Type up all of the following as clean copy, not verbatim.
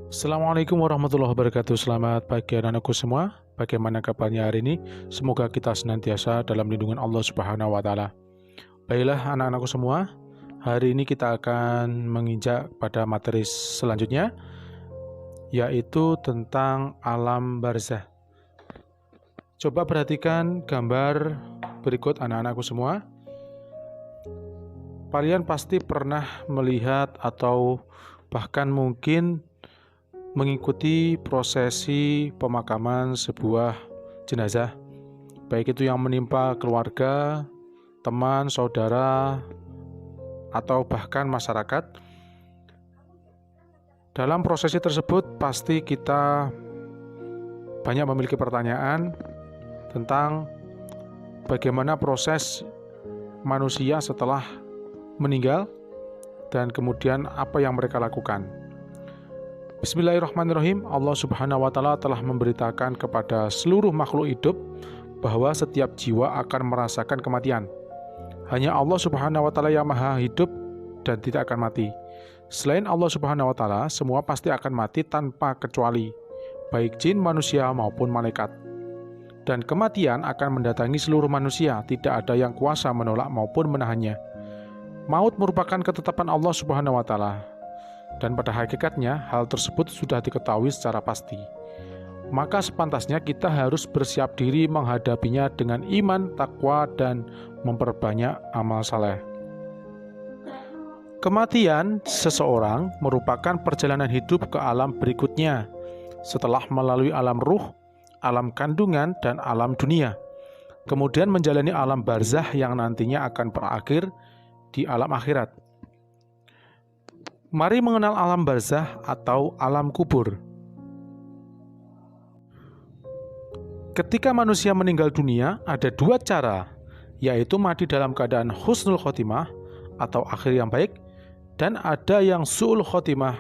Assalamualaikum warahmatullahi wabarakatuh. Selamat pagi anak-anakku semua. Bagaimana kabarnya hari ini? Semoga kita senantiasa dalam lindungan Allah Subhanahu wa taala. Baiklah anak-anakku semua, hari ini kita akan menginjak pada materi selanjutnya, yaitu tentang alam barzah. Coba perhatikan gambar berikut anak-anakku semua. Kalian pasti pernah melihat atau bahkan mungkin mengikuti prosesi pemakaman sebuah jenazah, baik itu yang menimpa keluarga, teman, saudara, atau bahkan masyarakat. Dalam prosesi tersebut pasti kita banyak memiliki pertanyaan tentang bagaimana proses manusia setelah meninggal dan kemudian apa yang mereka lakukan. Bismillahirrahmanirrahim. Allah Subhanahu wa taala telah memberitakan kepada seluruh makhluk hidup bahwa setiap jiwa akan merasakan kematian. Hanya Allah Subhanahu wa taala yang maha hidup dan tidak akan mati. Selain Allah Subhanahu wa taala, semua pasti akan mati tanpa kecuali, baik jin, manusia maupun malaikat. Dan kematian akan mendatangi seluruh manusia, tidak ada yang kuasa menolak maupun menahannya. Maut merupakan ketetapan Allah Subhanahu wa taala. Dan pada hakikatnya hal tersebut sudah diketahui secara pasti. Maka sepantasnya kita harus bersiap diri menghadapinya dengan iman, takwa, dan memperbanyak amal saleh. Kematian seseorang merupakan perjalanan hidup ke alam berikutnya setelah melalui alam ruh, alam kandungan, dan alam dunia. Kemudian menjalani alam barzah yang nantinya akan berakhir di alam akhirat. Mari mengenal alam barzah atau alam kubur. Ketika manusia meninggal dunia, ada dua cara, yaitu mati dalam keadaan husnul khotimah atau akhir yang baik, dan ada yang su'ul khotimah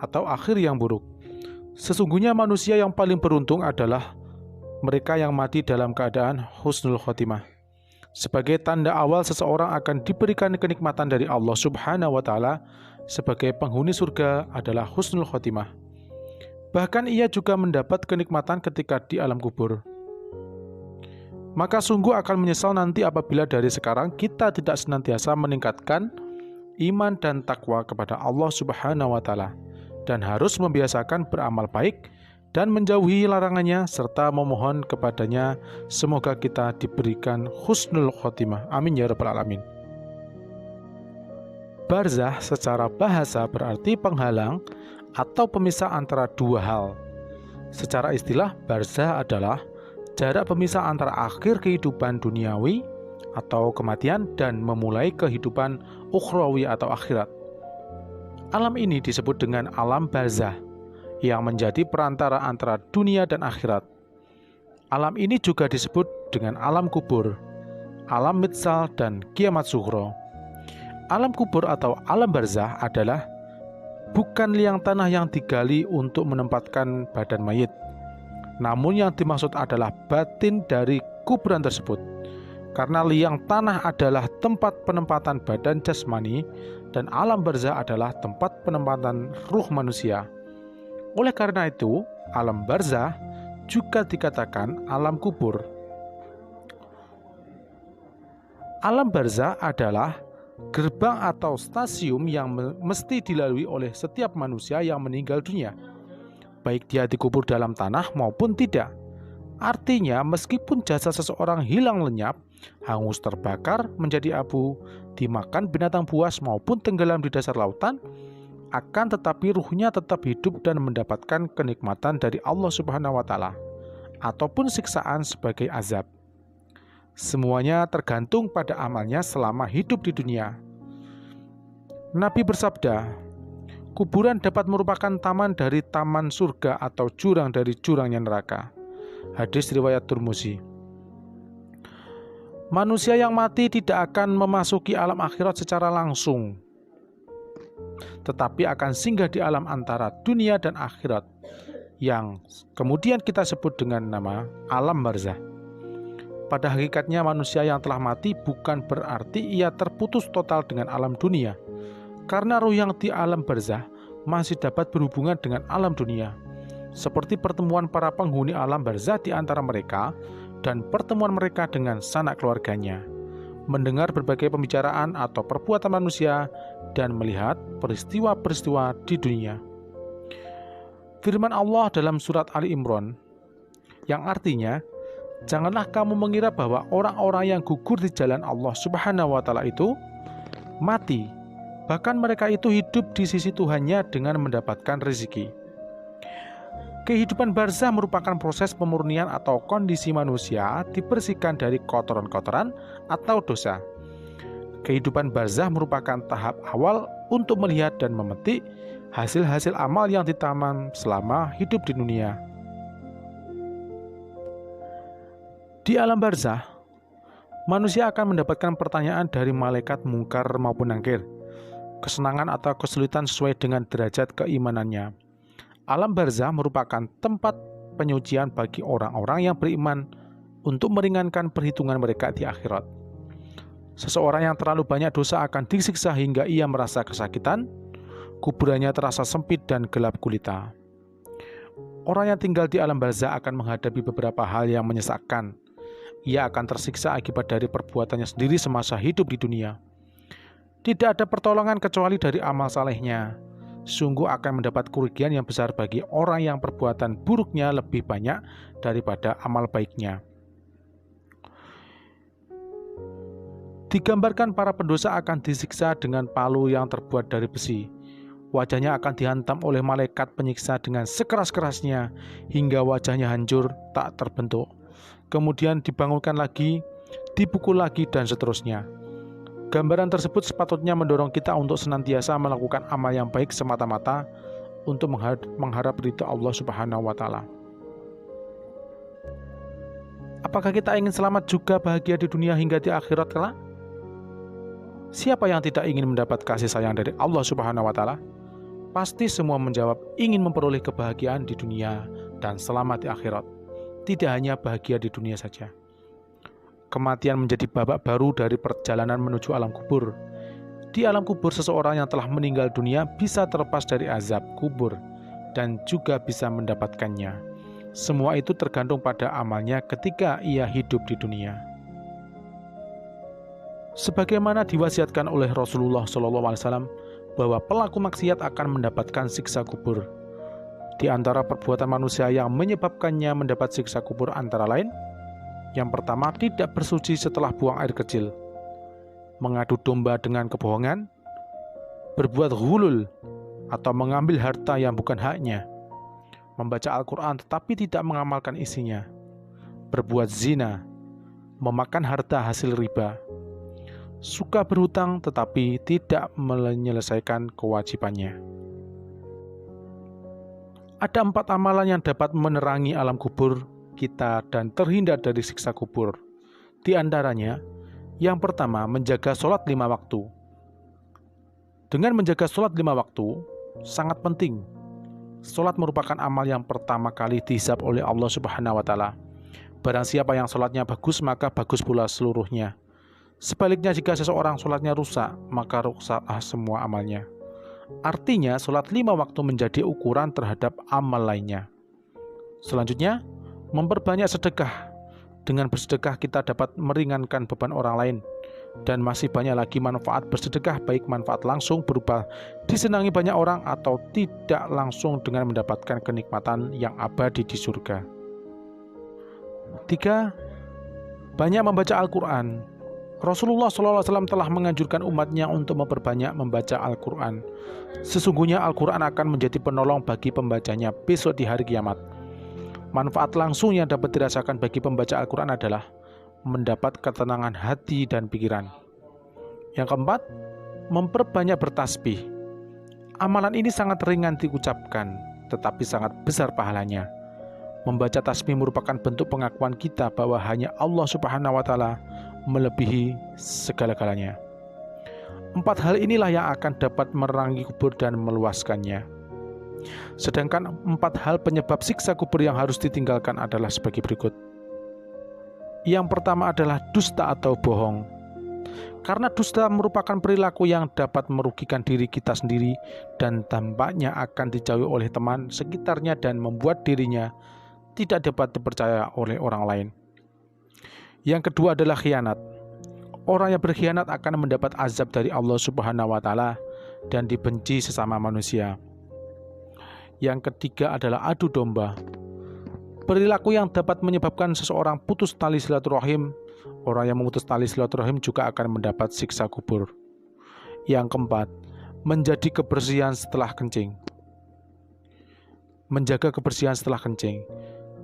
atau akhir yang buruk. Sesungguhnya manusia yang paling beruntung adalah mereka yang mati dalam keadaan husnul khotimah. Sebagai tanda awal seseorang akan diberikan kenikmatan dari Allah Subhanahu wa taala, sebagai penghuni surga adalah husnul khotimah. Bahkan ia juga mendapat kenikmatan ketika di alam kubur. Maka sungguh akan menyesal nanti apabila dari sekarang kita tidak senantiasa meningkatkan iman dan takwa kepada Allah Subhanahu wa taala, dan harus membiasakan beramal baik dan menjauhi larangannya serta memohon kepadanya semoga kita diberikan husnul khotimah. Amin ya rabbal alamin. Barzah secara bahasa berarti penghalang atau pemisah antara dua hal. Secara istilah, barzah adalah jarak pemisah antara akhir kehidupan duniawi atau kematian dan memulai kehidupan ukhrawi atau akhirat. Alam ini disebut dengan alam barzah yang menjadi perantara antara dunia dan akhirat. Alam ini juga disebut dengan alam kubur, alam mitsal, dan kiamat sughra. Alam kubur atau alam barzah adalah bukan liang tanah yang digali untuk menempatkan badan mayit, namun yang dimaksud adalah batin dari kuburan tersebut. Karena liang tanah adalah tempat penempatan badan jasmani dan alam barzah adalah tempat penempatan ruh manusia. Oleh karena itu, alam barzah juga dikatakan alam kubur. Alam barzah adalah gerbang atau stasiun yang mesti dilalui oleh setiap manusia yang meninggal dunia, baik dia dikubur dalam tanah maupun tidak. Artinya, meskipun jasad seseorang hilang lenyap, hangus terbakar menjadi abu, dimakan binatang buas maupun tenggelam di dasar lautan, akan tetapi ruhnya tetap hidup dan mendapatkan kenikmatan dari Allah Subhanahu wa taala ataupun siksaan sebagai azab. Semuanya tergantung pada amalnya selama hidup di dunia. Nabi bersabda, kuburan dapat merupakan taman dari taman surga atau jurang dari jurangnya neraka. Hadis riwayat Tirmizi. Manusia yang mati tidak akan memasuki alam akhirat secara langsung, tetapi akan singgah di alam antara dunia dan akhirat, yang kemudian kita sebut dengan nama alam barzah. Pada hakikatnya manusia yang telah mati bukan berarti ia terputus total dengan alam dunia, karena ruh yang di alam barzah masih dapat berhubungan dengan alam dunia, seperti pertemuan para penghuni alam barzah di antara mereka dan pertemuan mereka dengan sanak keluarganya, mendengar berbagai pembicaraan atau perbuatan manusia, dan melihat peristiwa-peristiwa di dunia. Firman Allah dalam surat Ali Imran yang artinya, janganlah kamu mengira bahwa orang-orang yang gugur di jalan Allah Subhanahu wa Ta'ala itu mati, bahkan mereka itu hidup di sisi Tuhannya dengan mendapatkan rezeki. Kehidupan barzah merupakan proses pemurnian atau kondisi manusia dibersihkan dari kotoran-kotoran atau dosa. Kehidupan barzah merupakan tahap awal untuk melihat dan memetik hasil-hasil amal yang ditanam selama hidup di dunia. Di alam barzah, manusia akan mendapatkan pertanyaan dari malaikat mungkar maupun nangkir, kesenangan atau kesulitan sesuai dengan derajat keimanannya. Alam barzah merupakan tempat penyucian bagi orang-orang yang beriman untuk meringankan perhitungan mereka di akhirat. Seseorang yang terlalu banyak dosa akan disiksa hingga ia merasa kesakitan, kuburannya terasa sempit dan gelap gulita. Orang yang tinggal di alam barzah akan menghadapi beberapa hal yang menyesakkan. Ia akan tersiksa akibat dari perbuatannya sendiri semasa hidup di dunia. Tidak ada pertolongan kecuali dari amal salehnya. Sungguh akan mendapat kerugian yang besar bagi orang yang perbuatan buruknya lebih banyak daripada amal baiknya. Digambarkan para pendosa akan disiksa dengan palu yang terbuat dari besi. Wajahnya akan dihantam oleh malaikat penyiksa dengan sekeras-kerasnya hingga wajahnya hancur tak terbentuk. Kemudian dibangunkan lagi, dipukul lagi, dan seterusnya. Gambaran tersebut sepatutnya mendorong kita untuk senantiasa melakukan amal yang baik semata-mata untuk mengharap ridha Allah Subhanahu wa Ta'ala. Apakah kita ingin selamat juga bahagia di dunia hingga di akhirat kelak? Siapa yang tidak ingin mendapat kasih sayang dari Allah Subhanahu wa Ta'ala? Pasti semua menjawab ingin memperoleh kebahagiaan di dunia dan selamat di akhirat. Tidak hanya bahagia di dunia saja. Kematian menjadi babak baru dari perjalanan menuju alam kubur. Di alam kubur, seseorang yang telah meninggal dunia bisa terlepas dari azab kubur dan juga bisa mendapatkannya. Semua itu tergantung pada amalnya ketika ia hidup di dunia. Sebagaimana diwasiatkan oleh Rasulullah SAW bahwa pelaku maksiat akan mendapatkan siksa kubur. Di antara perbuatan manusia yang menyebabkannya mendapat siksa kubur antara lain, yang pertama, tidak bersuci setelah buang air kecil, mengadu domba dengan kebohongan, berbuat ghulul atau mengambil harta yang bukan haknya, membaca Al-Quran tetapi tidak mengamalkan isinya, berbuat zina, memakan harta hasil riba, suka berhutang tetapi tidak menyelesaikan kewajibannya. Ada 4 amalan yang dapat menerangi alam kubur kita dan terhindar dari siksa kubur. Di antaranya, yang pertama, menjaga sholat 5 waktu. Dengan menjaga sholat 5 waktu, sangat penting. Sholat merupakan amal yang pertama kali dihisab oleh Allah Subhanahu wa Ta'ala. Barang siapa yang sholatnya bagus, maka bagus pula seluruhnya. Sebaliknya, jika seseorang sholatnya rusak, maka rusaklah semua amalnya. Artinya, sholat 5 waktu menjadi ukuran terhadap amal lainnya. Selanjutnya, memperbanyak sedekah. Dengan bersedekah kita dapat meringankan beban orang lain. Dan masih banyak lagi manfaat bersedekah, baik manfaat langsung berupa disenangi banyak orang atau tidak langsung dengan mendapatkan kenikmatan yang abadi di surga. 3. Banyak membaca Al-Quran. Rasulullah SAW telah menganjurkan umatnya untuk memperbanyak membaca Al-Quran. Sesungguhnya Al-Quran akan menjadi penolong bagi pembacanya besok di hari kiamat. Manfaat langsung yang dapat dirasakan bagi pembaca Al-Quran adalah mendapat ketenangan hati dan pikiran. Yang keempat, memperbanyak bertasbih. Amalan ini sangat ringan diucapkan, tetapi sangat besar pahalanya. Membaca tasbih merupakan bentuk pengakuan kita bahwa hanya Allah Subhanahu wa Ta'ala melebihi segala-galanya. 4 hal inilah yang akan dapat menerangi kubur dan meluaskannya. Sedangkan 4 hal penyebab siksa kubur yang harus ditinggalkan adalah sebagai berikut. Yang pertama adalah dusta atau bohong. Karena dusta merupakan perilaku yang dapat merugikan diri kita sendiri dan dampaknya akan dijauhi oleh teman sekitarnya dan membuat dirinya tidak dapat dipercaya oleh orang lain. Yang kedua adalah khianat. Orang yang berkhianat akan mendapat azab dari Allah Subhanahu wa Ta'ala dan dibenci sesama manusia. Yang ketiga adalah adu domba. Perilaku yang dapat menyebabkan seseorang putus tali silaturahim. Orang yang memutus tali silaturahim juga akan mendapat siksa kubur. Yang keempat, menjadi kebersihan setelah kencing. Menjaga kebersihan setelah kencing.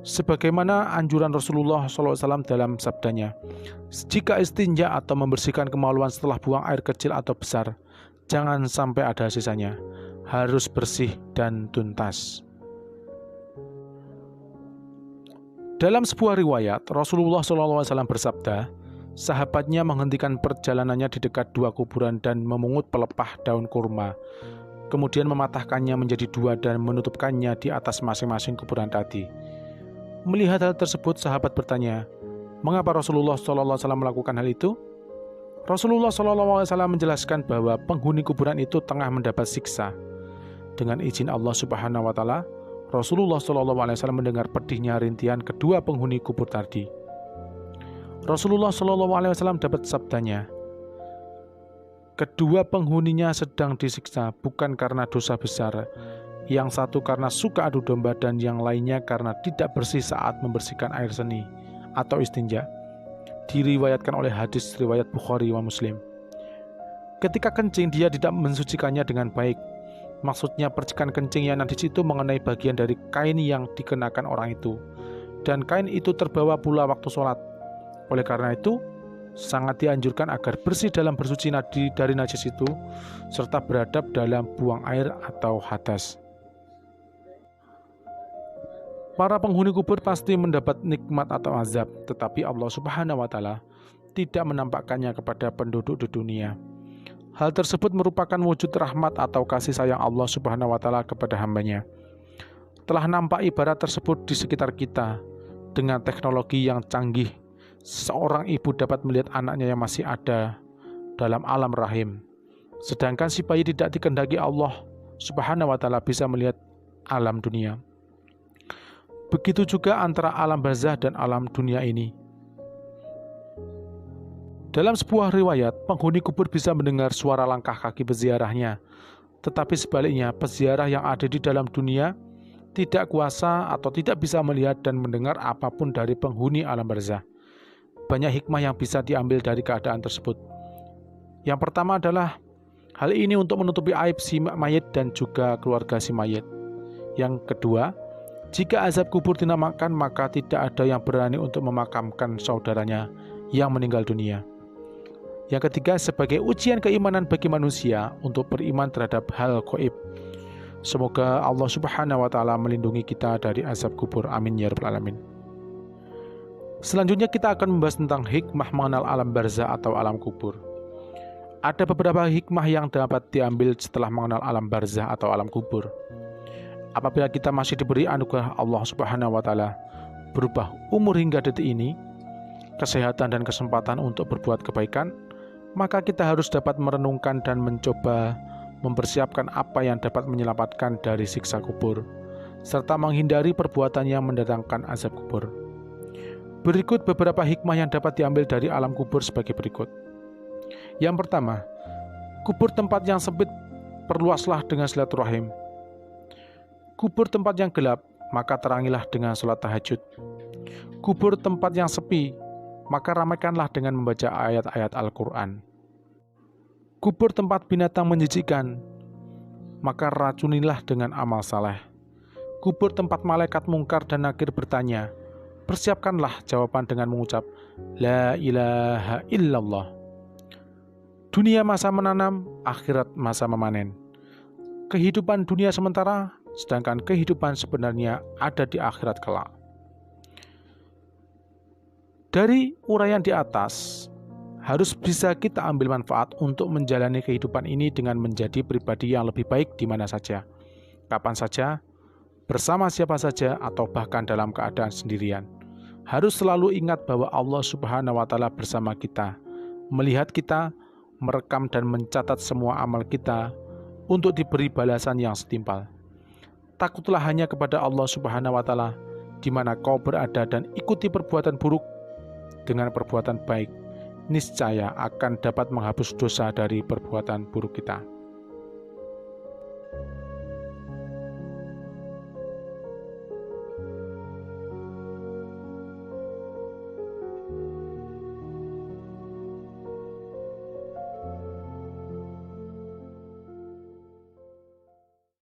Sebagaimana anjuran Rasulullah SAW dalam sabdanya, jika istinja atau membersihkan kemaluan setelah buang air kecil atau besar, jangan sampai ada sisanya, harus bersih dan tuntas. Dalam sebuah riwayat, Rasulullah SAW bersabda, sahabatnya menghentikan perjalanannya di dekat dua kuburan dan memungut pelepah daun kurma, kemudian mematahkannya menjadi dua dan menutupkannya di atas masing-masing kuburan tadi. Melihat hal tersebut, sahabat bertanya, mengapa Rasulullah SAW melakukan hal itu? Rasulullah SAW menjelaskan bahwa penghuni kuburan itu tengah mendapat siksa. Dengan izin Allah Subhanahu wa Ta'ala, Rasulullah SAW mendengar pedihnya rintihan kedua penghuni kubur tadi. Rasulullah SAW dapat sabdanya, kedua penghuninya sedang disiksa bukan karena dosa besar, yang satu karena suka adu domba dan yang lainnya karena tidak bersih saat membersihkan air seni atau istinja. Diriwayatkan oleh hadis riwayat Bukhari wa Muslim. Ketika kencing dia tidak mensucikannya dengan baik. Maksudnya percikan kencing yang najis itu mengenai bagian dari kain yang dikenakan orang itu, dan kain itu terbawa pula waktu sholat. Oleh karena itu sangat dianjurkan agar bersih dalam bersuci dari najis itu, serta beradab dalam buang air atau hadas. Para penghuni kubur pasti mendapat nikmat atau azab, tetapi Allah Subhanahu wa Ta'ala tidak menampakkannya kepada penduduk di dunia. Hal tersebut merupakan wujud rahmat atau kasih sayang Allah Subhanahu wa Ta'ala kepada hambanya. Telah nampak ibarat tersebut di sekitar kita. Dengan teknologi yang canggih, seorang ibu dapat melihat anaknya yang masih ada dalam alam rahim. Sedangkan si bayi tidak dikehendaki Allah Subhanahu wa Ta'ala bisa melihat alam dunia. Begitu juga antara alam barzah dan alam dunia ini. Dalam sebuah riwayat, penghuni kubur bisa mendengar suara langkah kaki peziarahnya. Tetapi sebaliknya, peziarah yang ada di dalam dunia tidak kuasa atau tidak bisa melihat dan mendengar apapun dari penghuni alam barzah. Banyak hikmah yang bisa diambil dari keadaan tersebut. Yang pertama adalah hal ini untuk menutupi aib si mayit dan juga keluarga si mayit. Yang kedua, jika azab kubur dinamakan, maka tidak ada yang berani untuk memakamkan saudaranya yang meninggal dunia. Yang ketiga, sebagai ujian keimanan bagi manusia untuk beriman terhadap hal gaib. Semoga Allah Subhanahu wa Ta'ala melindungi kita dari azab kubur. Amin ya rabbal alamin. Selanjutnya kita akan membahas tentang hikmah mengenal alam barzah atau alam kubur. Ada beberapa hikmah yang dapat diambil setelah mengenal alam barzah atau alam kubur. Apabila kita masih diberi anugerah Allah Subhanahu wa Ta'ala berubah umur hingga detik ini, kesehatan dan kesempatan untuk berbuat kebaikan, maka kita harus dapat merenungkan dan mencoba mempersiapkan apa yang dapat menyelamatkan dari siksa kubur, serta menghindari perbuatan yang mendatangkan azab kubur. Berikut beberapa hikmah yang dapat diambil dari alam kubur sebagai berikut. Yang pertama, kubur tempat yang sempit, perluaslah dengan silaturahim. Kubur tempat yang gelap, maka terangilah dengan sholat tahajud. Kubur tempat yang sepi, maka ramaikanlah dengan membaca ayat-ayat Al-Quran. Kubur tempat binatang menjijikkan, maka racunilah dengan amal saleh. Kubur tempat malaikat mungkar dan nakir bertanya, persiapkanlah jawaban dengan mengucap, La ilaha illallah. Dunia masa menanam, akhirat masa memanen. Kehidupan dunia sementara, sedangkan kehidupan sebenarnya ada di akhirat kelak. Dari uraian di atas, harus bisa kita ambil manfaat untuk menjalani kehidupan ini dengan menjadi pribadi yang lebih baik di mana saja, kapan saja, bersama siapa saja, atau bahkan dalam keadaan sendirian. harus selalu ingat bahwa Allah Subhanahu wa Ta'ala bersama kita, melihat kita, merekam dan mencatat semua amal kita untuk diberi balasan yang setimpal. Takutlah hanya kepada Allah Subhanahu wa Ta'ala di mana kau berada dan ikuti perbuatan buruk dengan perbuatan baik. Niscaya akan dapat menghapus dosa dari perbuatan buruk kita.